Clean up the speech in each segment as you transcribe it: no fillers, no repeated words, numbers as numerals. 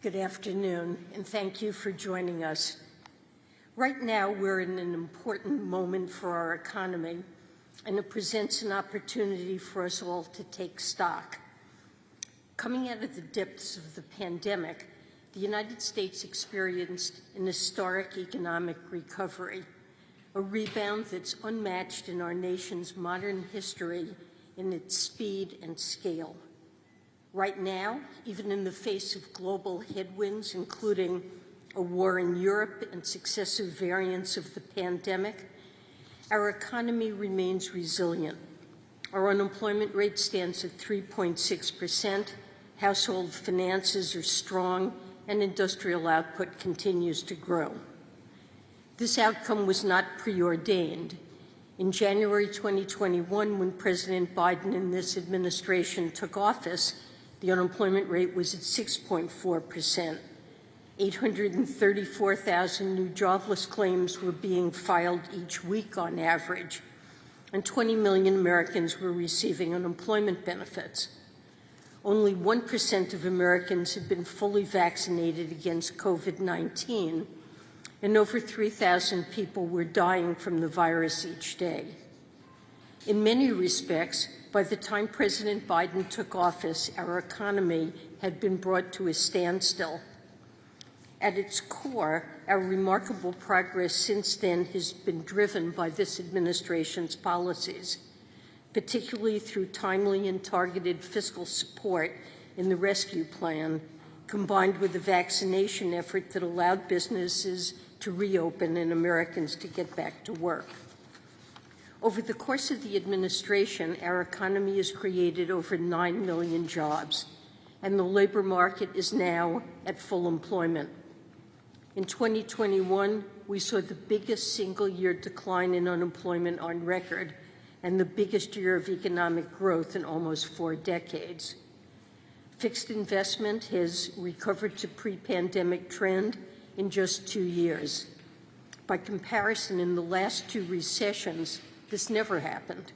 Good afternoon, and thank you for joining us. Right now, we're in an important moment for our economy, and it presents an opportunity for us all to take stock. Coming out of the depths of the pandemic, the United States experienced an historic economic recovery, a rebound that's unmatched in our nation's modern history in its speed and scale. Right now, even in the face of global headwinds, including a war in Europe and successive variants of the pandemic, our economy remains resilient. Our unemployment rate stands at 3.6%, household finances are strong, and industrial output continues to grow. This outcome was not preordained. In January 2021, when President Biden and this administration took office, the unemployment rate was at 6.4%. 834,000 new jobless claims were being filed each week on average, and 20 million Americans were receiving unemployment benefits. Only 1% of Americans had been fully vaccinated against COVID-19, and over 3,000 people were dying from the virus each day. In many respects, by the time President Biden took office, our economy had been brought to a standstill. At its core, our remarkable progress since then has been driven by this administration's policies, particularly through timely and targeted fiscal support in the rescue plan, combined with a vaccination effort that allowed businesses to reopen and Americans to get back to work. Over the course of the administration, our economy has created over 9 million jobs, and the labor market is now at full employment. In 2021, we saw the biggest single-year decline in unemployment on record and the biggest year of economic growth in almost 4 decades. Fixed investment has recovered to pre-pandemic trend in just 2 years. By comparison, in the last 2 recessions, this never happened.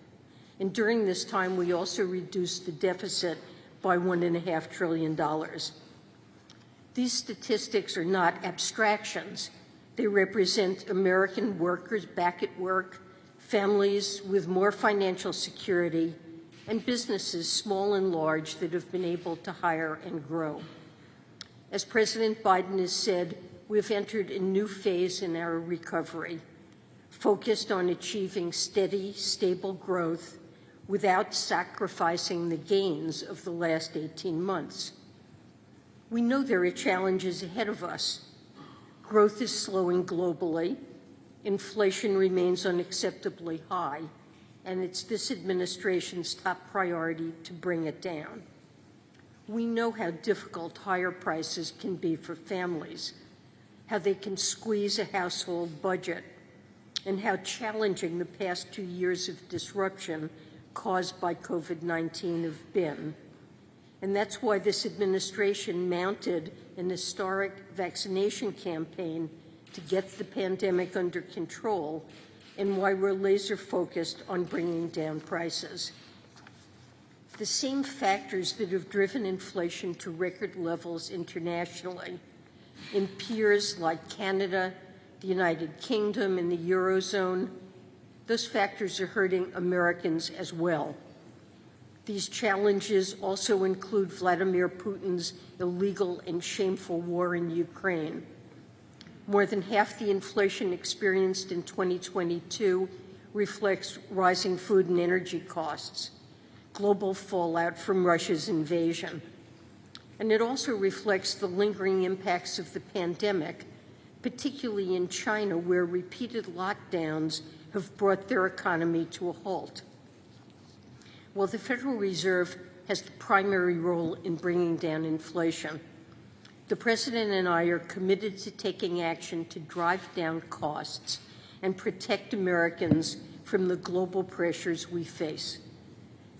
And during this time, we also reduced the deficit by $1.5 trillion. These statistics are not abstractions. They represent American workers back at work, families with more financial security, and businesses, small and large, that have been able to hire and grow. As President Biden has said, we've entered a new phase in our recovery, focused on achieving steady, stable growth without sacrificing the gains of the last 18 months. We know there are challenges ahead of us. Growth is slowing globally, inflation remains unacceptably high, and it's this administration's top priority to bring it down. We know how difficult higher prices can be for families, how they can squeeze a household budget, and how challenging the past 2 years of disruption caused by COVID-19 have been. And that's why this administration mounted an historic vaccination campaign to get the pandemic under control, and why we're laser focused on bringing down prices. The same factors that have driven inflation to record levels internationally in peers like Canada, the United Kingdom, and the Eurozone, those factors are hurting Americans as well. These challenges also include Vladimir Putin's illegal and shameful war in Ukraine. More than half the inflation experienced in 2022 reflects rising food and energy costs, global fallout from Russia's invasion. And it also reflects the lingering impacts of the pandemic, particularly in China, where repeated lockdowns have brought their economy to a halt. While the Federal Reserve has the primary role in bringing down inflation, the President and I are committed to taking action to drive down costs and protect Americans from the global pressures we face.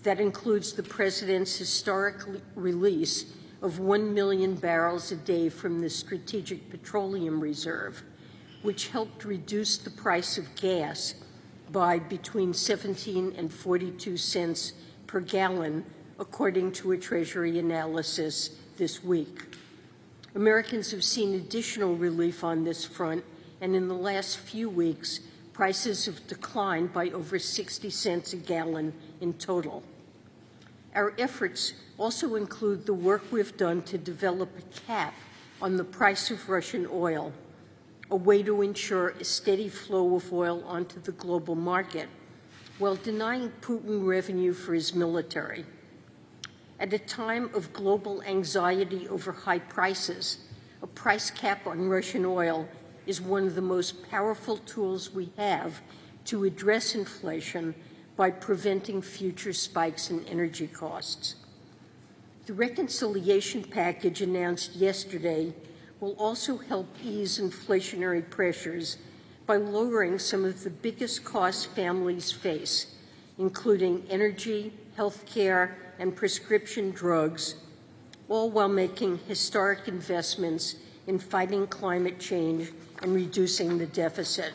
That includes the President's historic release of 1 million barrels a day from the Strategic Petroleum Reserve, which helped reduce the price of gas by between 17 and 42 cents per gallon, according to a Treasury analysis this week. Americans have seen additional relief on this front, and in the last few weeks, prices have declined by over 60 cents a gallon in total. Our efforts also include the work we've done to develop a cap on the price of Russian oil, a way to ensure a steady flow of oil onto the global market, while denying Putin revenue for his military. At a time of global anxiety over high prices, a price cap on Russian oil is one of the most powerful tools we have to address inflation by preventing future spikes in energy costs. The reconciliation package announced yesterday will also help ease inflationary pressures by lowering some of the biggest costs families face, including energy, health care, and prescription drugs, all while making historic investments in fighting climate change and reducing the deficit.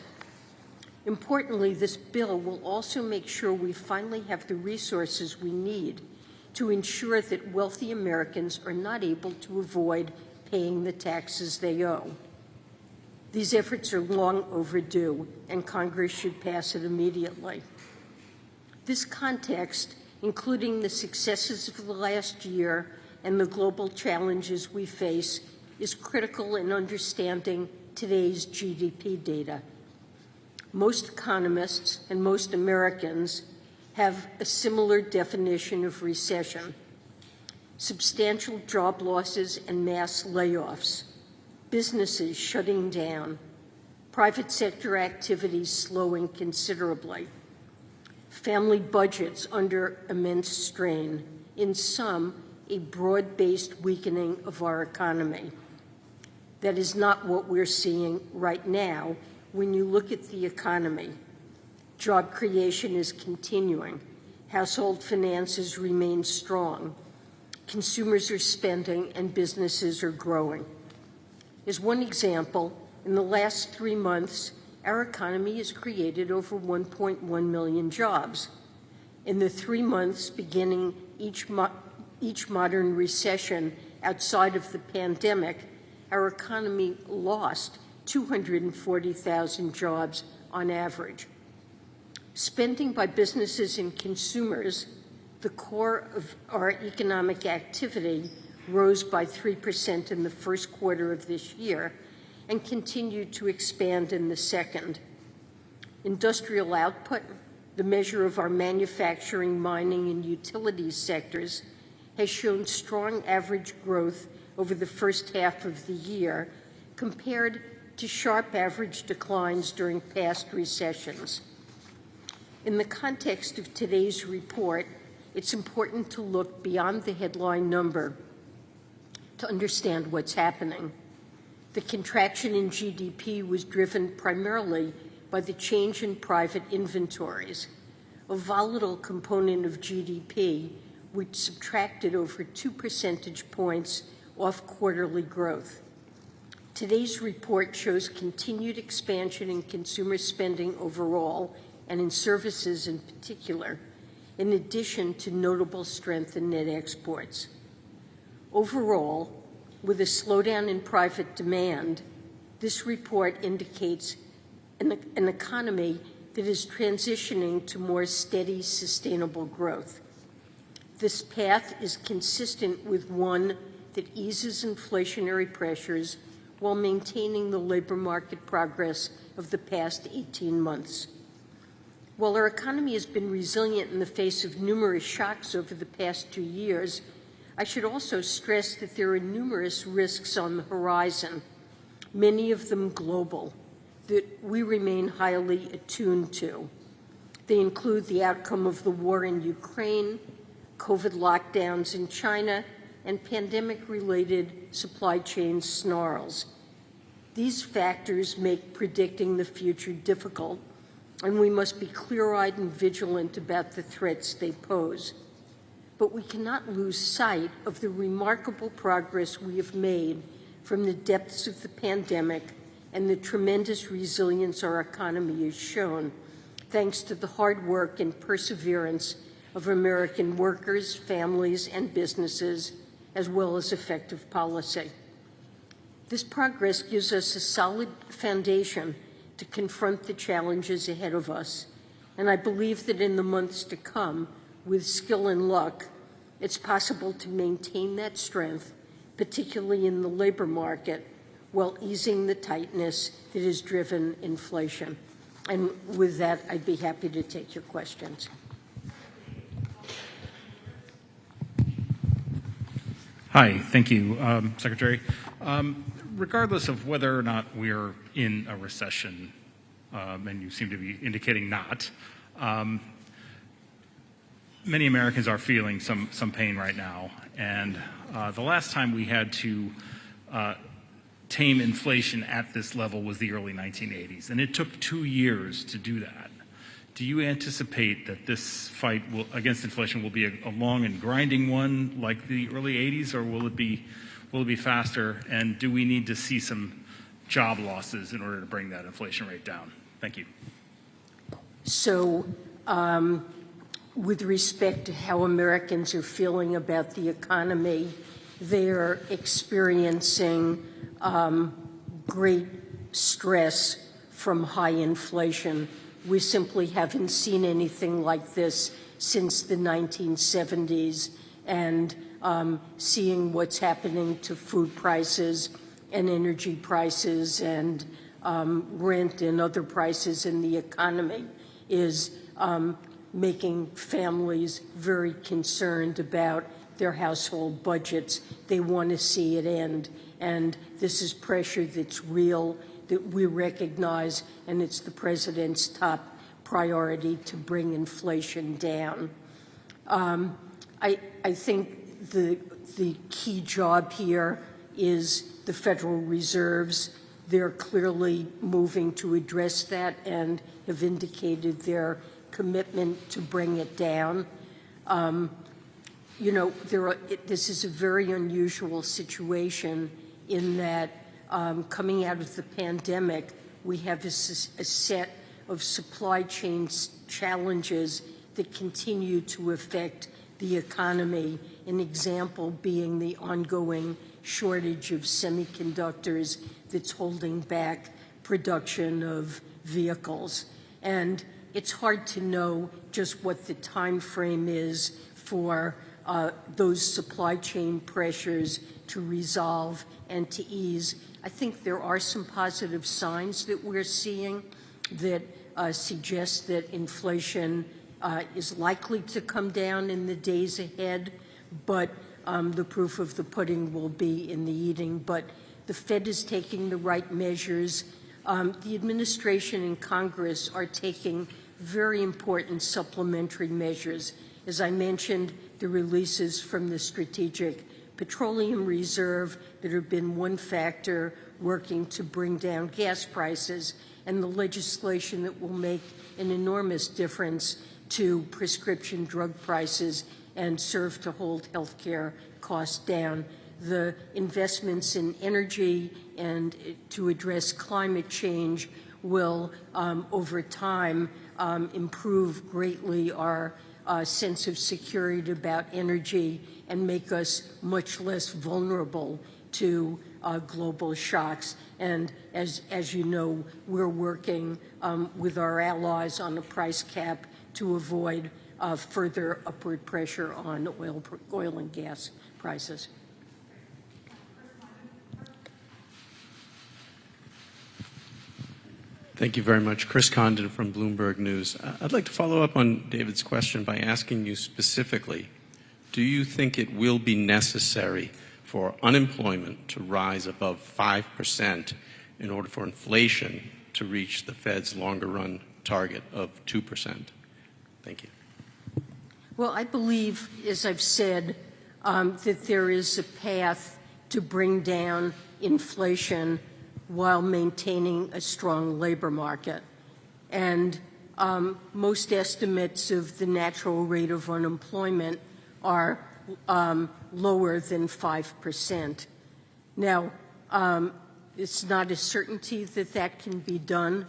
Importantly, this bill will also make sure we finally have the resources we need to ensure that wealthy Americans are not able to avoid paying the taxes they owe. These efforts are long overdue, and Congress should pass it immediately. This context, including the successes of the last year and the global challenges we face, is critical in understanding today's GDP data. Most economists and most Americans have a similar definition of recession: substantial job losses and mass layoffs, businesses shutting down, private sector activities slowing considerably, family budgets under immense strain, in sum, a broad-based weakening of our economy. That is not what we're seeing right now when you look at the economy. Job creation is continuing. Household finances remain strong. Consumers are spending and businesses are growing. As one example, in the last 3 months, our economy has created over 1.1 million jobs. In the 3 months beginning each modern recession outside of the pandemic, our economy lost 240,000 jobs on average. Spending by businesses and consumers, the core of our economic activity, rose by 3% in the first quarter of this year and continued to expand in the second. Industrial output, the measure of our manufacturing, mining, and utilities sectors, has shown strong average growth over the first half of the year compared to sharp average declines during past recessions. In the context of today's report, it's important to look beyond the headline number to understand what's happening. The contraction in GDP was driven primarily by the change in private inventories, a volatile component of GDP which subtracted over 2 percentage points off quarterly growth. Today's report shows continued expansion in consumer spending overall and in services in particular, in addition to notable strength in net exports. Overall, with a slowdown in private demand, this report indicates an economy that is transitioning to more steady, sustainable growth. This path is consistent with one that eases inflationary pressures while maintaining the labor market progress of the past 18 months. While our economy has been resilient in the face of numerous shocks over the past 2 years, I should also stress that there are numerous risks on the horizon, many of them global, that we remain highly attuned to. They include the outcome of the war in Ukraine, COVID lockdowns in China, and pandemic-related supply chain snarls. These factors make predicting the future difficult, and we must be clear-eyed and vigilant about the threats they pose. But we cannot lose sight of the remarkable progress we have made from the depths of the pandemic and the tremendous resilience our economy has shown, thanks to the hard work and perseverance of American workers, families, and businesses, as well as effective policy. This progress gives us a solid foundation to confront the challenges ahead of us, and I believe that in the months to come, with skill and luck, it's possible to maintain that strength, particularly in the labor market, while easing the tightness that has driven inflation. And with that, I'd be happy to take your questions. Hi, thank you, Secretary. Regardless of whether or not we're in a recession, and you seem to be indicating not, many Americans are feeling some pain right now. And the last time we had to tame inflation at this level was the early 1980s, and it took 2 years to do that. Do you anticipate that this fight against inflation will be a long and grinding one like the early 80s, or will it be faster? And do we need to see some job losses in order to bring that inflation rate down? Thank you. So, with respect to how Americans are feeling about the economy, they're experiencing great stress from high inflation. We simply haven't seen anything like this since the 1970s, and seeing what's happening to food prices and energy prices and rent and other prices in the economy is making families very concerned about their household budgets. They want to see it end, and this is pressure that's real, that we recognize, and it's the president's top priority to bring inflation down. I think the key job here is the Federal Reserves. They're clearly moving to address that and have indicated their commitment to bring it down. This is a very unusual situation in that coming out of the pandemic, we have a set of supply chain challenges that continue to affect the economy, an example being the ongoing shortage of semiconductors that's holding back production of vehicles. And it's hard to know just what the time frame is for those supply chain pressures to resolve and to ease. I think there are some positive signs that we're seeing that suggest that inflation is likely to come down in the days ahead, but the proof of the pudding will be in the eating. But the Fed is taking the right measures. The administration and Congress are taking very important supplementary measures. As I mentioned, the releases from the Strategic Petroleum Reserve that have been one factor working to bring down gas prices, and the legislation that will make an enormous difference to prescription drug prices and serve to hold health care costs down. The investments in energy and to address climate change will, over time, improve greatly our sense of security about energy and make us much less vulnerable to global shocks. And as you know, we're working with our allies on a price cap to avoid further upward pressure on oil and gas prices. Thank you very much. Chris Condon from Bloomberg News. I'd like to follow up on David's question by asking you specifically, do you think it will be necessary for unemployment to rise above 5% in order for inflation to reach the Fed's longer-run target of 2%? Thank you. Well, I believe, as I've said, that there is a path to bring down inflation while maintaining a strong labor market. And most estimates of the natural rate of unemployment are lower than 5%. Now, it's not a certainty that that can be done,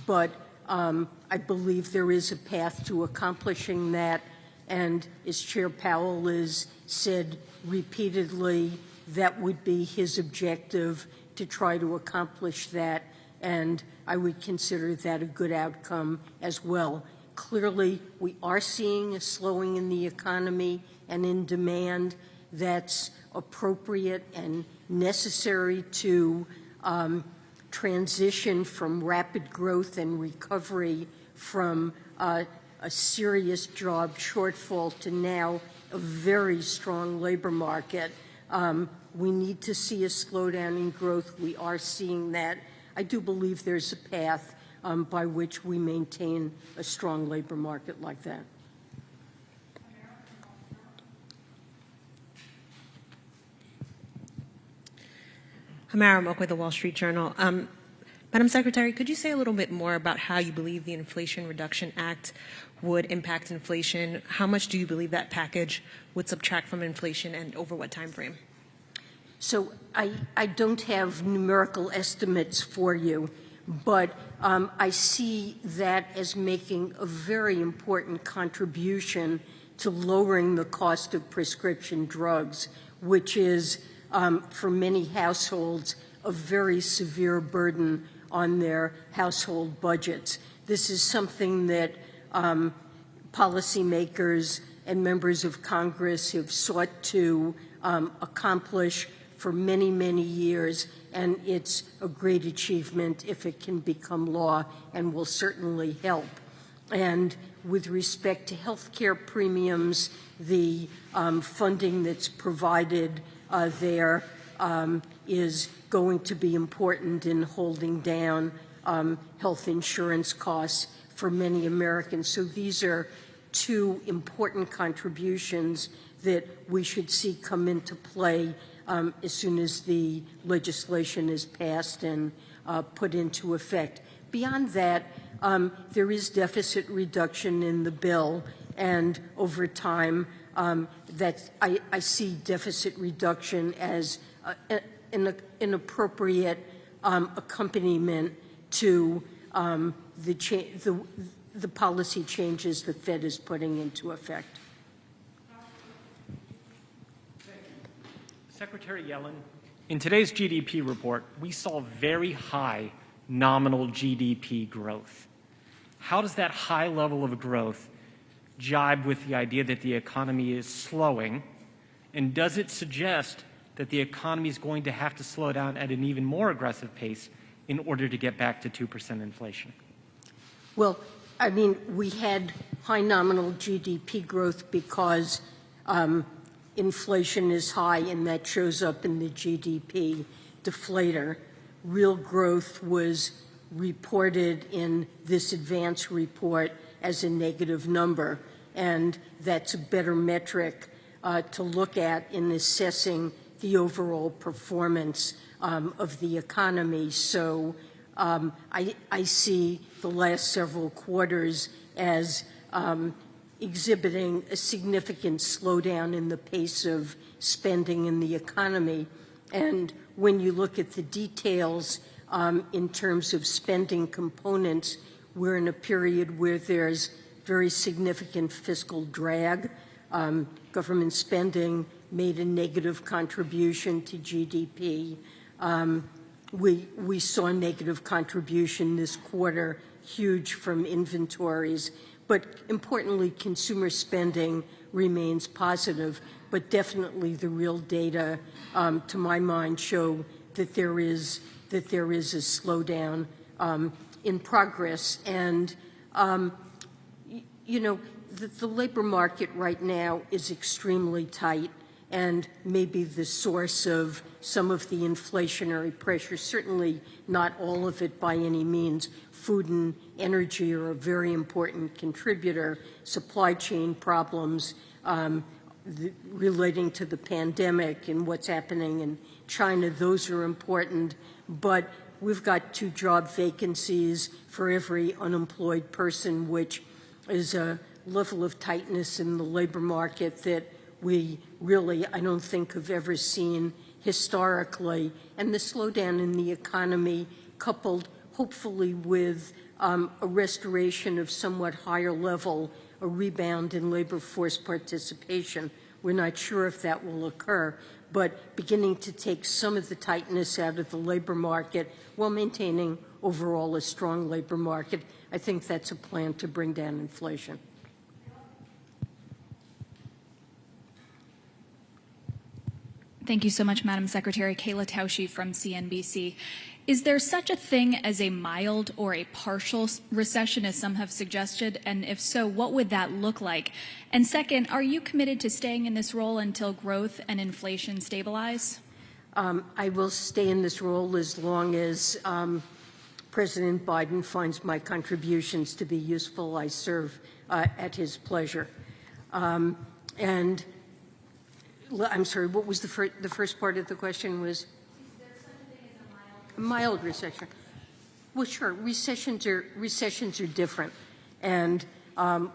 but I believe there is a path to accomplishing that. And as Chair Powell has said repeatedly, that would be his objective to try to accomplish that, and I would consider that a good outcome as well. Clearly, we are seeing a slowing in the economy and in demand that's appropriate and necessary to transition from rapid growth and recovery from a serious job shortfall to now a very strong labor market. We need to see a slowdown in growth. We are seeing that. I do believe there's a path by which we maintain a strong labor market like that. Hamara Mook with the Wall Street Journal. Madam Secretary, could you say a little bit more about how you believe the Inflation Reduction Act would impact inflation? How much do you believe that package would subtract from inflation, and over what time frame? So I don't have numerical estimates for you, but I see that as making a very important contribution to lowering the cost of prescription drugs, which is, for many households, a very severe burden on their household budgets. This is something that policymakers and members of Congress have sought to accomplish for many, many years, and it's a great achievement if it can become law and will certainly help. And with respect to health care premiums, the funding that's provided there is going to be important in holding down health insurance costs for many Americans. So these are two important contributions that we should see come into play as soon as the legislation is passed and put into effect. Beyond that, there is deficit reduction in the bill, and over time, that I see deficit reduction as an appropriate accompaniment to the policy changes the Fed is putting into effect. Secretary Yellen, in today's GDP report, we saw very high nominal GDP growth. How does that high level of growth jibe with the idea that the economy is slowing? And does it suggest that the economy is going to have to slow down at an even more aggressive pace in order to get back to 2% inflation? Well, I mean, we had high nominal GDP growth because inflation is high, and that shows up in the GDP deflator. Real growth was reported in this advance report as a negative number, and that's a better metric to look at in assessing the overall performance of the economy. So I see the last several quarters as exhibiting a significant slowdown in the pace of spending in the economy. And when you look at the details in terms of spending components, we're in a period where there's very significant fiscal drag. Government spending made a negative contribution to GDP. We saw a negative contribution this quarter, huge from inventories. But importantly, consumer spending remains positive, but definitely the real data, to my mind, show that there is a slowdown in progress. And, you know, the labor market right now is extremely tight and maybe the source of some of the inflationary pressure, certainly not all of it by any means. Food and energy are a very important contributor. Supply chain problems relating to the pandemic and what's happening in China, those are important. But we've got 2 job vacancies for every unemployed person, which is a level of tightness in the labor market that we really, I don't think, have ever seen historically. And the slowdown in the economy, coupled hopefully with a restoration of somewhat higher level, a rebound in labor force participation, We're not sure if that will occur, but beginning to take some of the tightness out of the labor market while maintaining overall a strong labor market, I think that's a plan to bring down inflation. Thank you so much, Madam Secretary. Kayla Tausche from CNBC. Is there such a thing as a mild or a partial recession, as some have suggested? And if so, what would that look like? And second, are you committed to staying in this role until growth and inflation stabilize? I will stay in this role as long as President Biden finds my contributions to be useful. I serve at his pleasure. And I'm sorry, what was the first part of the question was? Is there such a thing as a mild recession? Well, sure. Recessions are different. And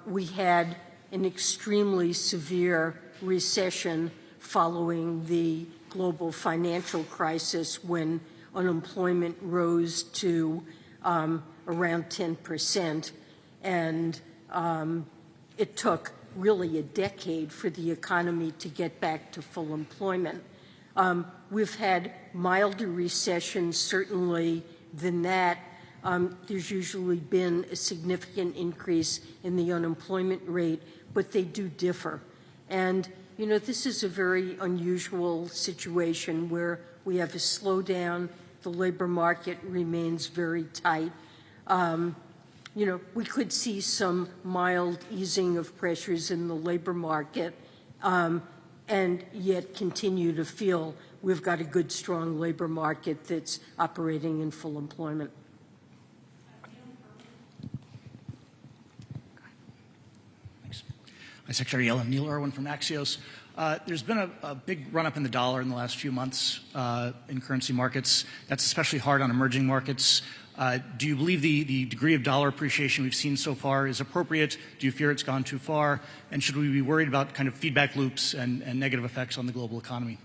we had an extremely severe recession following the global financial crisis when unemployment rose to around 10%. And it took really a decade for the economy to get back to full employment. We've had milder recessions, certainly, than that. There's usually been a significant increase in the unemployment rate, but they do differ. And, you know, this is a very unusual situation where we have a slowdown, the labor market remains very tight. You know, we could see some mild easing of pressures in the labor market and yet continue to feel we've got a good, strong labor market that's operating in full employment. Thanks. Hi, Secretary Yellen. Neil Irwin from Axios. There's been a big run-up in the dollar in the last few months in currency markets. That's especially hard on emerging markets. Do you believe the degree of dollar appreciation we've seen so far is appropriate? Do you fear it's gone too far? And should we be worried about kind of feedback loops and negative effects on the global economy?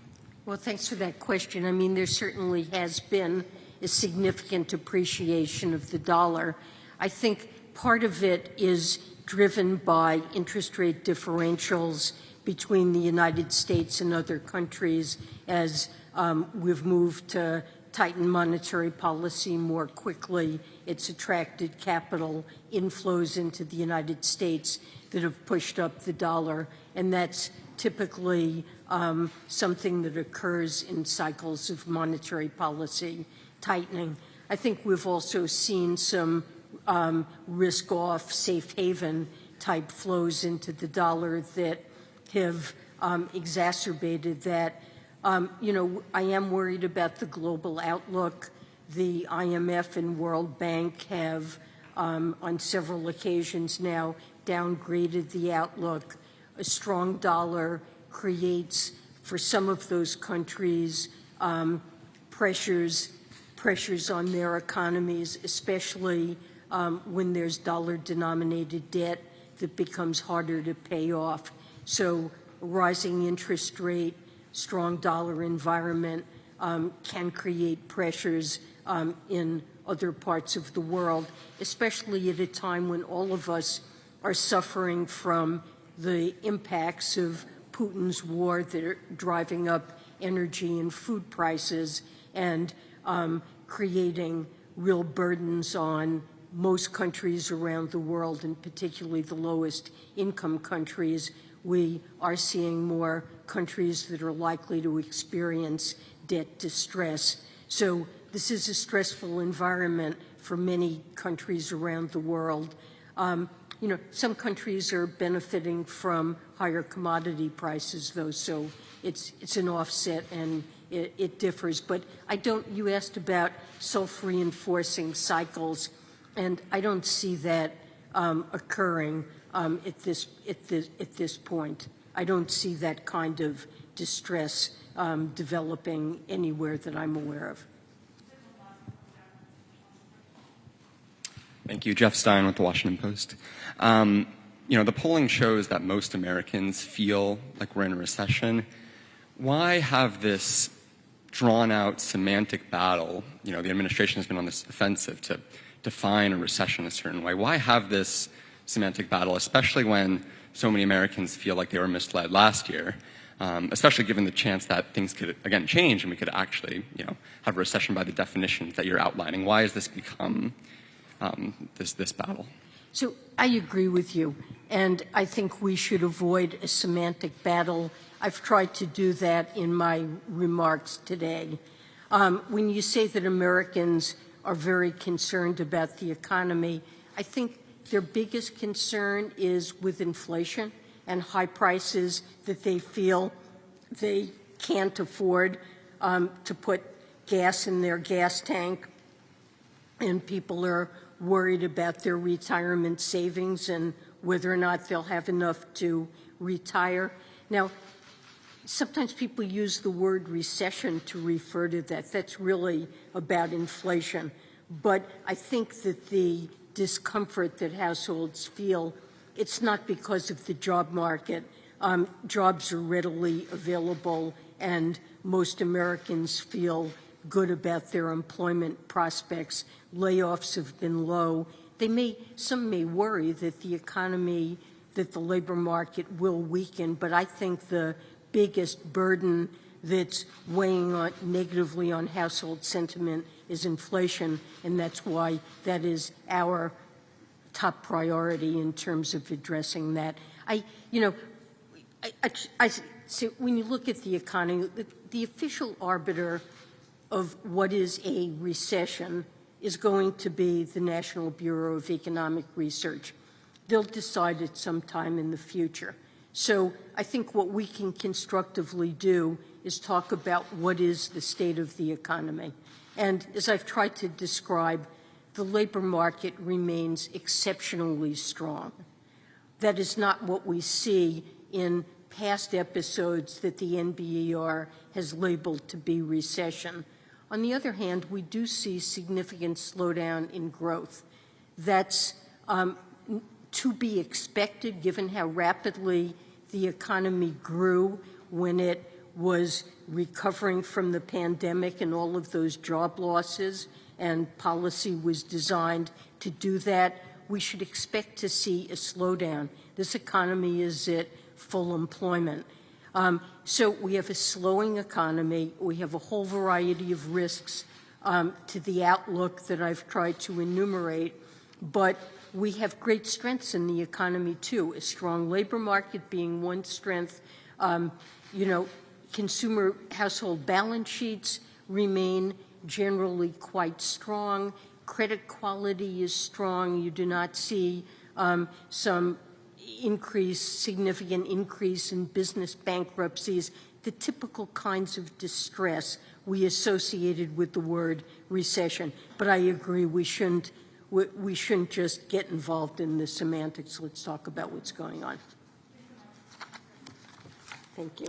Well, thanks for that question. I mean, there certainly has been a significant appreciation of the dollar. I think part of it is driven by interest rate differentials between the United States and other countries as we've moved to tighten monetary policy more quickly. It's attracted capital inflows into the United States that have pushed up the dollar, and that's typically something that occurs in cycles of monetary policy tightening. I think we've also seen some risk-off, safe haven type flows into the dollar that have exacerbated that. You know, I am worried about the global outlook. The IMF and World Bank have, on several occasions now, downgraded the outlook. A strong dollar creates, for some of those countries, pressures on their economies, especially when there's dollar-denominated debt that becomes harder to pay off. So a rising interest rate, strong dollar environment can create pressures in other parts of the world, especially at a time when all of us are suffering from the impacts of Putin's war that are driving up energy and food prices and creating real burdens on most countries around the world, and particularly the lowest income countries. We are seeing more countries that are likely to experience debt distress. So this is a stressful environment for many countries around the world. You know, some countries are benefiting from higher commodity prices, though, so it's an offset and it differs. But you asked about self-reinforcing cycles, and I don't see that occurring at this point. I don't see that kind of distress developing anywhere that I'm aware of. Thank you. Jeff Stein with the Washington Post. You know, the polling shows that most Americans feel like we're in a recession. Why have this drawn-out semantic battle? You know, the administration has been on this offensive to define a recession a certain way. Why have this semantic battle, especially when so many Americans feel like they were misled last year? especially given the chance that things could, again, change and we could actually, have a recession by the definitions that you're outlining? Why has this become this battle? So I agree with you, and I think we should avoid a semantic battle. I've tried to do that in my remarks today. When you say that Americans are very concerned about the economy, I think their biggest concern is with inflation and high prices that they feel they can't afford to put gas in their gas tank, and people are worried about their retirement savings and whether or not they'll have enough to retire. Now, sometimes people use the word recession to refer to that. That's really about inflation. But I think that the discomfort that households feel, it's not because of the job market. Jobs are readily available, and most Americans feel good about their employment prospects. Layoffs have been low. Some may worry that the economy, that the labor market will weaken, but I think the biggest burden that's weighing negatively on household sentiment is inflation, and that's why that is our top priority in terms of addressing that. So when you look at the economy, the official arbiter of what is a recession is going to be the National Bureau of Economic Research. They'll decide it sometime in the future. So I think what we can constructively do is talk about what is the state of the economy. And as I've tried to describe, the labor market remains exceptionally strong. That is not what we see in past episodes that the NBER has labeled to be recession. On the other hand, we do see significant slowdown in growth. That's to be expected given how rapidly the economy grew when it was recovering from the pandemic and all of those job losses, and policy was designed to do that. We should expect to see a slowdown. This economy is at full employment. So we have a slowing economy. We have a whole variety of risks to the outlook that I've tried to enumerate, but we have great strengths in the economy too. A strong labor market being one strength. Consumer household balance sheets remain generally quite strong. Credit quality is strong. You do not see some significant increase in business bankruptcies, the typical kinds of distress we associated with the word recession. But I agree, we shouldn't just get involved in the semantics. Let's talk about what's going on. Thank you.